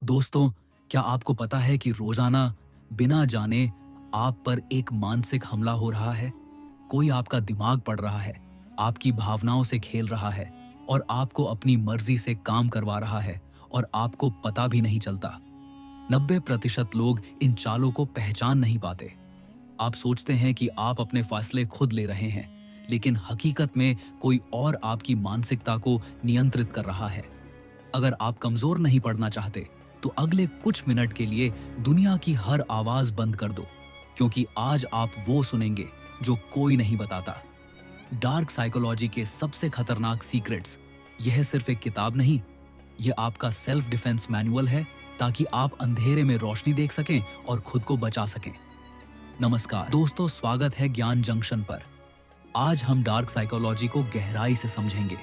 दोस्तों, क्या आपको पता है कि रोजाना बिना जाने आप पर एक मानसिक हमला हो रहा है? कोई आपका दिमाग पढ़ रहा है, आपकी भावनाओं से खेल रहा है और आपको अपनी मर्जी से काम करवा रहा है और आपको पता भी नहीं चलता। 90% लोग इन चालों को पहचान नहीं पाते। आप सोचते हैं कि आप अपने फैसले खुद ले रहे हैं, लेकिन हकीकत में कोई और आपकी मानसिकता को नियंत्रित कर रहा है। अगर आप कमजोर नहीं पड़ना चाहते, तो अगले कुछ मिनट के लिए दुनिया की हर आवाज बंद कर दो, क्योंकि आज आप वो सुनेंगे जो कोई नहीं बताता। डार्क साइकोलॉजी के सबसे खतरनाक सीक्रेट्स। यह सिर्फ एक किताब नहीं, यह आपका सेल्फ डिफेंस मैनुअल है, ताकि आप अंधेरे में रोशनी देख सकें और खुद को बचा सकें। नमस्कार दोस्तों, स्वागत है ज्ञान जंक्शन पर। आज हम डार्क साइकोलॉजी को गहराई से समझेंगे।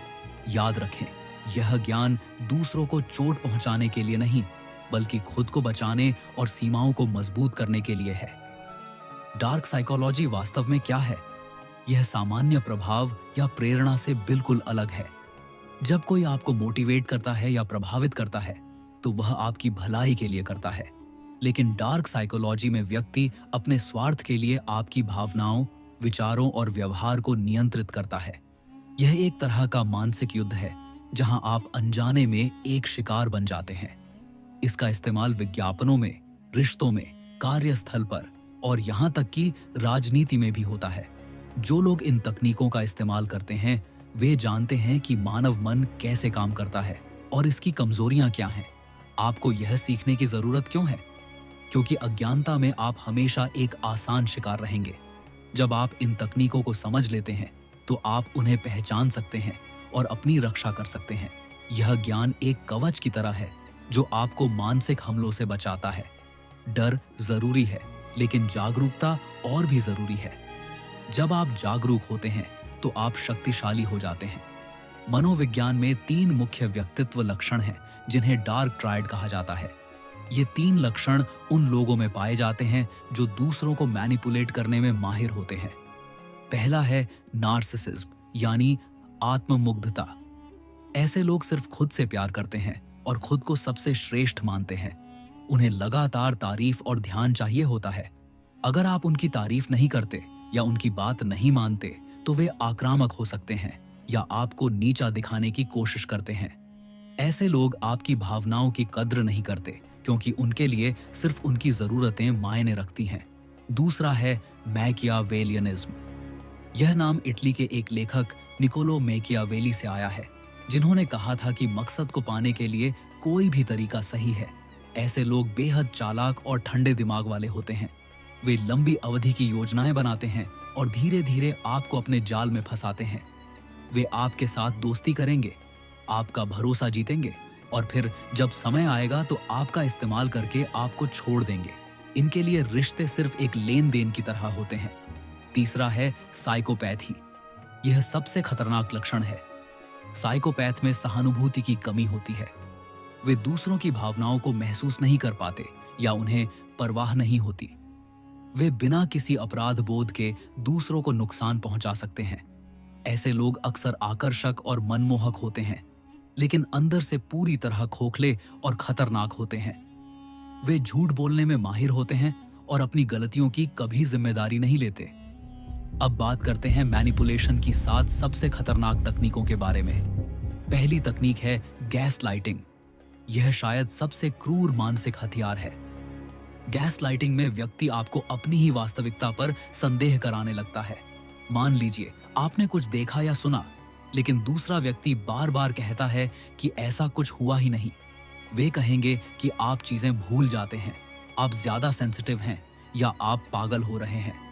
याद रखें, यह ज्ञान दूसरों को चोट पहुंचाने के लिए नहीं, बल्कि खुद को बचाने और सीमाओं को मजबूत करने के लिए है। डार्क साइकोलॉजी वास्तव में क्या है? यह सामान्य प्रभाव या प्रेरणा से बिल्कुल अलग है। जब कोई आपको मोटिवेट करता है या प्रभावित करता है, तो वह आपकी भलाई के लिए करता है। लेकिन डार्क साइकोलॉजी में व्यक्ति अपने स्वार्थ के लिए आपकी भावनाओं, विचारों और व्यवहार को नियंत्रित करता है। यह एक तरह का मानसिक युद्ध है, जहां आप अनजाने में एक शिकार बन जाते हैं। इसका इस्तेमाल विज्ञापनों में, रिश्तों में, कार्यस्थल पर और यहां तक कि राजनीति में भी होता है। जो लोग इन तकनीकों का इस्तेमाल करते हैं, वे जानते हैं कि मानव मन कैसे काम करता है और इसकी कमजोरियां क्या हैं। आपको यह सीखने की जरूरत क्यों है? क्योंकि अज्ञानता में आप हमेशा एक आसान शिकार रहेंगे। जब आप इन तकनीकों को समझ लेते हैं, तो आप उन्हें पहचान सकते हैं और अपनी रक्षा कर सकते हैं। यह ज्ञान एक कवच की तरह है, जो आपको मानसिक हमलों से बचाता है। डर जरूरी है, लेकिन जागरूकता और भी जरूरी है। जब आप जागरूक होते हैं, तो आप शक्तिशाली हो जाते हैं। मनोविज्ञान में 3 मुख्य व्यक्तित्व लक्षण हैं, जिन्हें डार्क ट्रायड कहा जाता है। ये 3 लक्षण उन लोगों में पाए जाते हैं जो दूसरों को मैनिपुलेट करने में माहिर होते हैं। पहला है नार्सिसिज्म, यानी आत्ममुग्धता। ऐसे लोग सिर्फ खुद से प्यार करते हैं और खुद को सबसे श्रेष्ठ मानते हैं। उन्हें लगातार तारीफ और ध्यान चाहिए होता है। अगर आप उनकी तारीफ नहीं करते या उनकी बात नहीं मानते, तो वे आक्रामक हो सकते हैं या आपको नीचा दिखाने की कोशिश करते हैं। ऐसे लोग आपकी भावनाओं की कद्र नहीं करते, क्योंकि उनके लिए सिर्फ उनकी जरूरतें मायने रखती हैं। दूसरा है मैकियावेलियनिज्म। यह नाम इटली के एक लेखक निकोलो मैकियावेली से आया है, जिन्होंने कहा था कि मकसद को पाने के लिए कोई भी तरीका सही है। ऐसे लोग बेहद चालाक और ठंडे दिमाग वाले होते हैं। वे लंबी अवधि की योजनाएं बनाते हैं और धीरे धीरे आपको अपने जाल में फंसाते हैं। वे आपके साथ दोस्ती करेंगे, आपका भरोसा जीतेंगे और फिर जब समय आएगा तो आपका इस्तेमाल करके आपको छोड़ देंगे। इनके लिए रिश्ते सिर्फ एक लेन देन की तरह होते हैं। तीसरा है साइकोपैथी। यह सबसे खतरनाक लक्षण है। साइकोपैथ में सहानुभूति की कमी होती है। वे दूसरों की भावनाओं को महसूस नहीं कर पाते या उन्हें परवाह नहीं होती। वे बिना किसी अपराध बोध के दूसरों को नुकसान पहुंचा सकते हैं। ऐसे लोग अक्सर आकर्षक और मनमोहक होते हैं, लेकिन अंदर से पूरी तरह खोखले और खतरनाक होते हैं। वे झूठ बोलने में माहिर होते हैं और अपनी गलतियों की कभी जिम्मेदारी नहीं लेते। अब बात करते हैं मैनिपुलेशन की 7 सबसे खतरनाक तकनीकों के बारे में। पहली तकनीक है गैस लाइटिंग। यह शायद सबसे क्रूर मानसिक हथियार है। गैस लाइटिंग में व्यक्ति आपको अपनी ही वास्तविकता पर संदेह कराने लगता है। मान लीजिए आपने कुछ देखा या सुना, लेकिन दूसरा व्यक्ति बार बार कहता है कि ऐसा कुछ हुआ ही नहीं। वे कहेंगे कि आप चीजें भूल जाते हैं, आप ज्यादा सेंसिटिव हैं या आप पागल हो रहे हैं।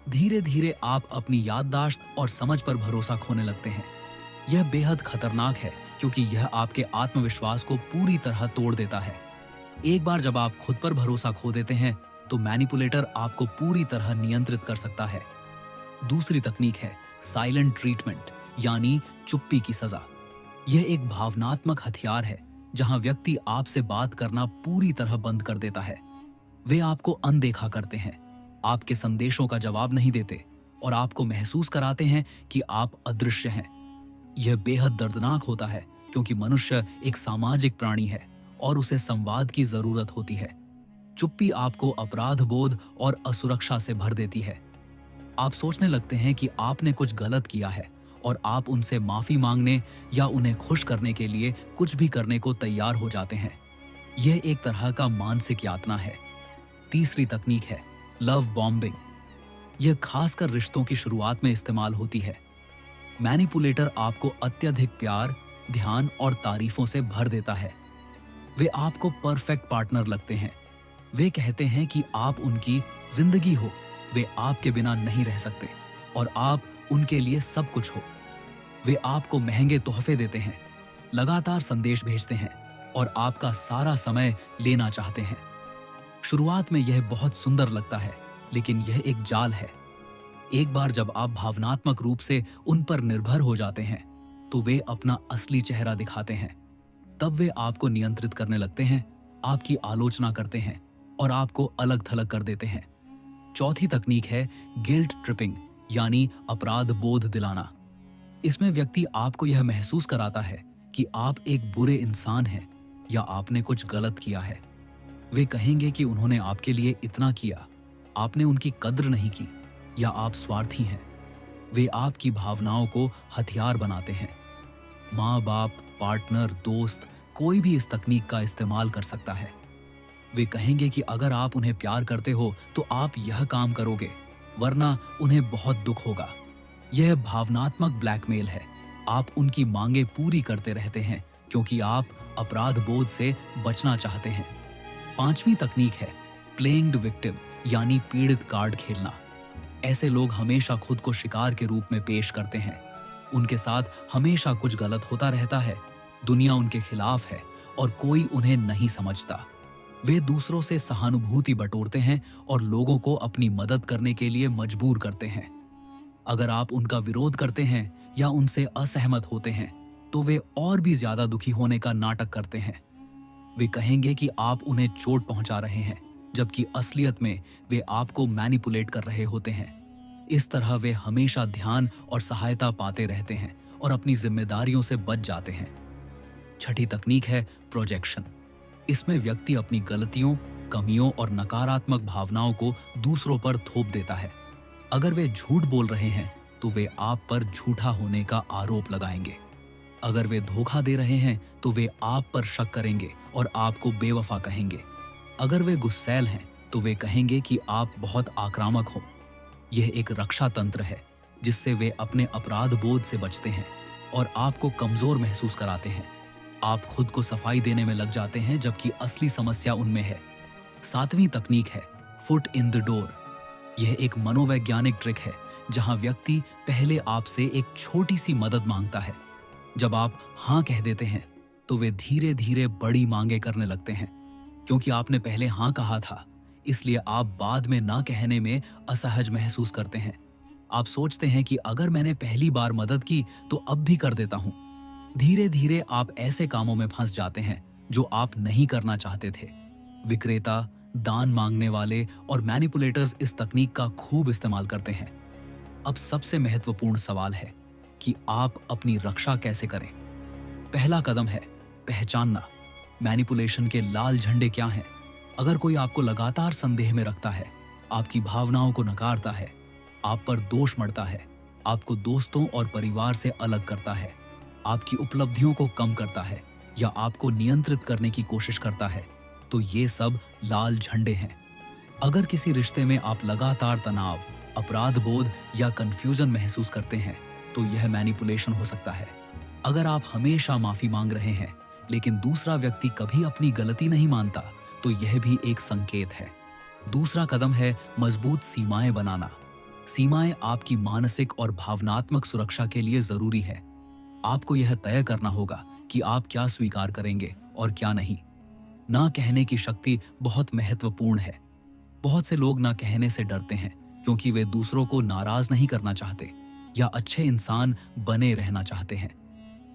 धीरे धीरे आप अपनी याददाश्त और समझ पर भरोसा खोने लगते हैं। यह बेहद खतरनाक है, क्योंकि यह आपके आत्मविश्वास को पूरी तरह तोड़ देता है। एक बार जब आप खुद पर भरोसा खो देते हैं, तो मैनिपुलेटर आपको पूरी तरह नियंत्रित कर सकता है। दूसरी तकनीक है साइलेंट ट्रीटमेंट, यानी चुप्पी की सजा। यह एक भावनात्मक हथियार है, जहां व्यक्ति आपसे बात करना पूरी तरह बंद कर देता है। वे आपको अनदेखा करते हैं, आपके संदेशों का जवाब नहीं देते और आपको महसूस कराते हैं कि आप अदृश्य हैं। यह बेहद दर्दनाक होता है, क्योंकि मनुष्य एक सामाजिक प्राणी है और उसे संवाद की जरूरत होती है। चुप्पी आपको अपराध बोध और असुरक्षा से भर देती है। आप सोचने लगते हैं कि आपने कुछ गलत किया है और आप उनसे माफी मांगने या उन्हें खुश करने के लिए कुछ भी करने को तैयार हो जाते हैं। यह एक तरह का मानसिक यातना है। तीसरी तकनीक है लव बॉम्बिंग। यह खासकर रिश्तों की शुरुआत में इस्तेमाल होती है। मैनिपुलेटर आपको अत्यधिक प्यार, ध्यान और तारीफों से भर देता है। वे आपको परफेक्ट पार्टनर लगते हैं। वे कहते हैं कि आप उनकी जिंदगी हो, वे आपके बिना नहीं रह सकते और आप उनके लिए सब कुछ हो। वे आपको महंगे तोहफे देते हैं, लगातार संदेश भेजते हैं और आपका सारा समय लेना चाहते हैं। शुरुआत में यह बहुत सुंदर लगता है, लेकिन यह एक जाल है। एक बार जब आप भावनात्मक रूप से उन पर निर्भर हो जाते हैं, तो वे अपना असली चेहरा दिखाते हैं। तब वे आपको नियंत्रित करने लगते हैं, आपकी आलोचना करते हैं और आपको अलग थलग कर देते हैं। चौथी तकनीक है गिल्ट ट्रिपिंग, यानी अपराध बोध दिलाना। इसमें व्यक्ति आपको यह महसूस कराता है कि आप एक बुरे इंसान हैं या आपने कुछ गलत किया है। वे कहेंगे कि उन्होंने आपके लिए इतना किया, आपने उनकी कद्र नहीं की या आप स्वार्थी हैं। वे आपकी भावनाओं को हथियार बनाते हैं। माँ बाप, पार्टनर, दोस्त, कोई भी इस तकनीक का इस्तेमाल कर सकता है। वे कहेंगे कि अगर आप उन्हें प्यार करते हो तो आप यह काम करोगे, वरना उन्हें बहुत दुख होगा। यह भावनात्मक ब्लैकमेल है। आप उनकी मांगे पूरी करते रहते हैं क्योंकि आप अपराध बोध से बचना चाहते हैं। पांचवी तकनीक है प्लेइंग द विक्टिम, यानी पीड़ित कार्ड खेलना। ऐसे लोग हमेशा खुद को शिकार के रूप में पेश करते हैं। उनके साथ हमेशा कुछ गलत होता रहता है, दुनिया उनके खिलाफ है और कोई उन्हें नहीं समझता। वे दूसरों से सहानुभूति बटोरते हैं और लोगों को अपनी मदद करने के लिए मजबूर करते हैं। अगर आप उनका विरोध करते हैं या उनसे असहमत होते हैं, तो वे और भी ज्यादा दुखी होने का नाटक करते हैं। वे कहेंगे कि आप उन्हें चोट पहुंचा रहे हैं, जबकि असलियत में वे आपको मैनिपुलेट कर रहे होते हैं। इस तरह वे हमेशा ध्यान और सहायता पाते रहते हैं और अपनी जिम्मेदारियों से बच जाते हैं। छठी तकनीक है प्रोजेक्शन। इसमें व्यक्ति अपनी गलतियों, कमियों और नकारात्मक भावनाओं को दूसरों पर थोप देता है। अगर वे झूठ बोल रहे हैं तो वे आप पर झूठा होने का आरोप लगाएंगे। अगर वे धोखा दे रहे हैं तो वे आप पर शक करेंगे और आपको बेवफा कहेंगे। अगर वे गुस्सैल हैं तो वे कहेंगे कि आप बहुत आक्रामक हो। यह एक रक्षा तंत्र है जिससे वे अपने अपराध बोध से बचते हैं और आपको कमजोर महसूस कराते हैं। आप खुद को सफाई देने में लग जाते हैं जबकि असली समस्या उनमें है। सातवीं तकनीक है फुट इन द डोर। यह एक मनोवैज्ञानिक ट्रिक है जहां व्यक्ति पहले आपसे एक छोटी सी मदद मांगता है। जब आप हाँ कह देते हैं तो वे धीरे धीरे बड़ी मांगे करने लगते हैं। क्योंकि आपने पहले हाँ कहा था, इसलिए आप बाद में ना कहने में असहज महसूस करते हैं। आप सोचते हैं कि अगर मैंने पहली बार मदद की तो अब भी कर देता हूं। धीरे धीरे आप ऐसे कामों में फंस जाते हैं जो आप नहीं करना चाहते थे। विक्रेता, दान मांगने वाले और मैनिपुलेटर्स इस तकनीक का खूब इस्तेमाल करते हैं। अब सबसे महत्वपूर्ण सवाल है कि आप अपनी रक्षा कैसे करें। पहला कदम है पहचानना मैनिपुलेशन के लाल झंडे क्या हैं। अगर कोई आपको लगातार संदेह में रखता है, आपकी भावनाओं को नकारता है, आप पर दोष मढ़ता है, आपको दोस्तों और परिवार से अलग करता है, आपकी उपलब्धियों को कम करता है या आपको नियंत्रित करने की कोशिश करता है, तो ये सब लाल झंडे हैं। अगर किसी रिश्ते में आप लगातार तनाव, अपराध बोध या कंफ्यूजन महसूस करते हैं, तो यह मैनिपुलेशन हो सकता है। अगर आप हमेशा माफी मांग रहे हैं लेकिन दूसरा व्यक्ति कभी अपनी गलती नहीं मानता, तो यह भी एक संकेत है। दूसरा कदम है मजबूत सीमाएं बनाना। सीमाएं आपकी मानसिक और भावनात्मक सुरक्षा के लिए जरूरी है। आपको यह तय करना होगा कि आप क्या स्वीकार करेंगे और क्या नहीं। ना कहने की शक्ति बहुत महत्वपूर्ण है। बहुत से लोग ना कहने से डरते हैं क्योंकि वे दूसरों को नाराज नहीं करना चाहते या अच्छे इंसान बने रहना चाहते हैं।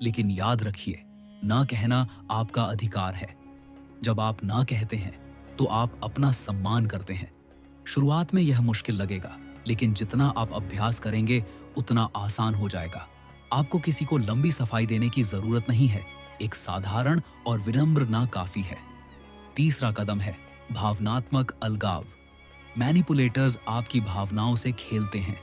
लेकिन याद रखिए, ना कहना आपका अधिकार है। जब आप ना कहते हैं तो आप अपना सम्मान करते हैं। शुरुआत में यह मुश्किल लगेगा, लेकिन जितना आप अभ्यास करेंगे उतना आसान हो जाएगा। आपको किसी को लंबी सफाई देने की जरूरत नहीं है। एक साधारण और विनम्र ना काफी है। तीसरा कदम है भावनात्मक अलगाव। मैनिपुलेटर्स आपकी भावनाओं से खेलते हैं।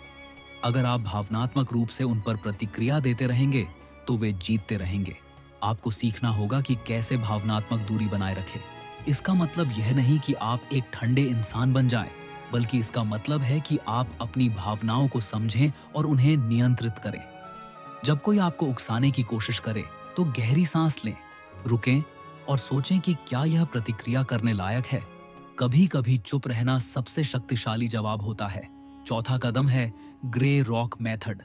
अगर आप भावनात्मक रूप से उन पर प्रतिक्रिया देते रहेंगे तो वे जीतते रहेंगे। आपको सीखना होगा कि कैसे भावनात्मक दूरी बनाए रखें। इसका मतलब यह नहीं कि आप एक ठंडे इंसान बन जाएं, बल्कि इसका मतलब है कि आप अपनी भावनाओं को समझें और उन्हें नियंत्रित करें। जब कोई आपको उकसाने की कोशिश करे तो गहरी सांस लें, रुकें और सोचें कि क्या यह प्रतिक्रिया करने लायक है। कभी कभी चुप रहना सबसे शक्तिशाली जवाब होता है। चौथा कदम है ग्रे रॉक मेथड।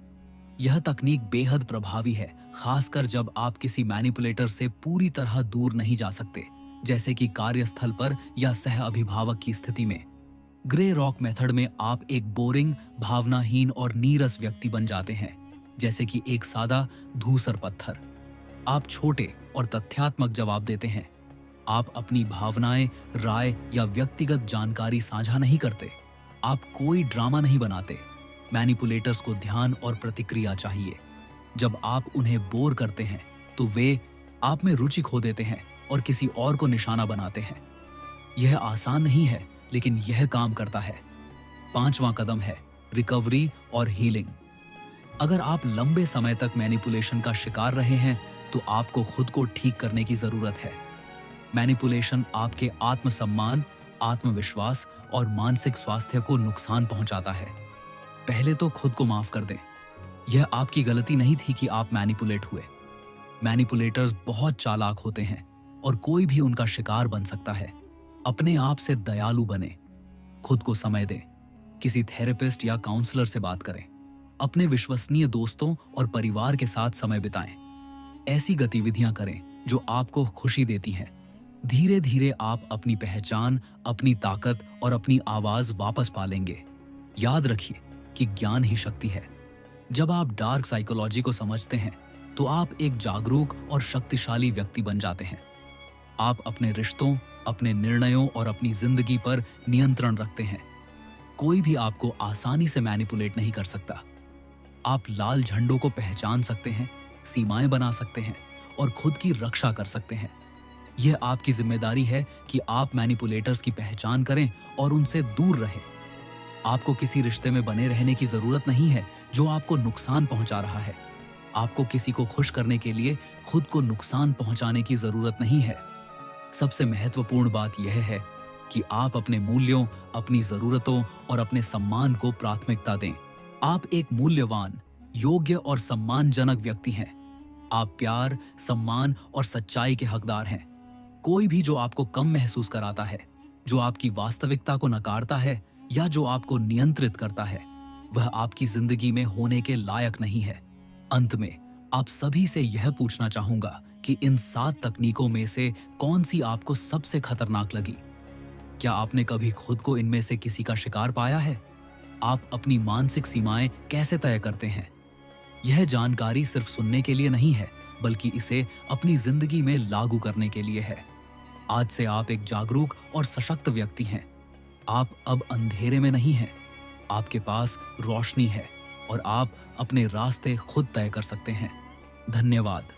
यह तकनीक बेहद प्रभावी है, खासकर जब आप किसी मैनिपुलेटर से पूरी तरह दूर नहीं जा सकते, जैसे कि कार्यस्थल पर या सह अभिभावक की स्थिति में। ग्रे रॉक मेथड में आप एक बोरिंग, भावनाहीन और नीरस व्यक्ति बन जाते हैं, जैसे कि एक सादा धूसर पत्थर। आप छोटे और तथ्यात्मक जवाब देते हैं। आप अपनी भावनाएं, राय या व्यक्तिगत जानकारी साझा नहीं करते। आप कोई ड्रामा नहीं बनाते। मैनिपुलेटर्स को ध्यान और प्रतिक्रिया चाहिए। जब आप उन्हें बोर करते हैं तो वे आप में रुचि खो देते हैं और किसी और को निशाना बनाते हैं। यह आसान नहीं है, लेकिन यह काम करता है। पांचवां कदम है रिकवरी और हीलिंग। अगर आप लंबे समय तक मैनिपुलेशन का शिकार रहे हैं तो आपको खुद को ठीक करने की जरूरत है। मैनिपुलेशन आपके आत्मसम्मान, आत्मविश्वास और मानसिक स्वास्थ्य को नुकसान पहुंचाता है। पहले तो खुद को माफ कर दें। यह आपकी गलती नहीं थी कि आप मैनिपुलेट हुए। मैनिपुलेटर्स बहुत चालाक होते हैं और कोई भी उनका शिकार बन सकता है। अपने आप से दयालु बने, खुद को समय दें, किसी थेरेपिस्ट या काउंसलर से बात करें, अपने विश्वसनीय दोस्तों और परिवार के साथ समय बिताएं। ऐसी गतिविधियां करें जो आपको खुशी देती हैं। धीरे धीरे आप अपनी पहचान, अपनी ताकत और अपनी आवाज वापस पालेंगे। याद रखिए कि ज्ञान ही शक्ति है। जब आप डार्क साइकोलॉजी को समझते हैं तो आप एक जागरूक और शक्तिशाली व्यक्ति बन जाते हैं। आप अपने रिश्तों, अपने निर्णयों और अपनी जिंदगी पर नियंत्रण रखते हैं। कोई भी आपको आसानी से मैनिपुलेट नहीं कर सकता। आप लाल झंडों को पहचान सकते हैं, सीमाएं बना सकते हैं और खुद की रक्षा कर सकते हैं। यह आपकी जिम्मेदारी है कि आप मैनिपुलेटर्स की पहचान करें और उनसे दूर रहें। आपको किसी रिश्ते में बने रहने की जरूरत नहीं है जो आपको नुकसान पहुंचा रहा है। आपको किसी को खुश करने के लिए खुद को नुकसान पहुंचाने की जरूरत नहीं है। सबसे महत्वपूर्ण बात यह है कि आप अपने मूल्यों, अपनी जरूरतों और अपने सम्मान को प्राथमिकता दें। आप एक मूल्यवान, योग्य और सम्मानजनक व्यक्ति हैं। आप प्यार, सम्मान और सच्चाई के हकदार हैं। कोई भी जो आपको कम महसूस कराता है, जो आपकी वास्तविकता को नकारता है या जो आपको नियंत्रित करता है, वह आपकी जिंदगी में होने के लायक नहीं है। अंत में आप सभी से यह पूछना चाहूंगा कि इन 7 तकनीकों में से कौन सी आपको सबसे खतरनाक लगी? क्या आपने कभी खुद को इनमें से किसी का शिकार पाया है? आप अपनी मानसिक सीमाएं कैसे तय करते हैं? यह जानकारी सिर्फ सुनने के लिए नहीं है, बल्कि इसे अपनी जिंदगी में लागू करने के लिए है। आज से आप एक जागरूक और सशक्त व्यक्ति हैं। आप अब अंधेरे में नहीं हैं। आपके पास रोशनी है और आप अपने रास्ते खुद तय कर सकते हैं। धन्यवाद।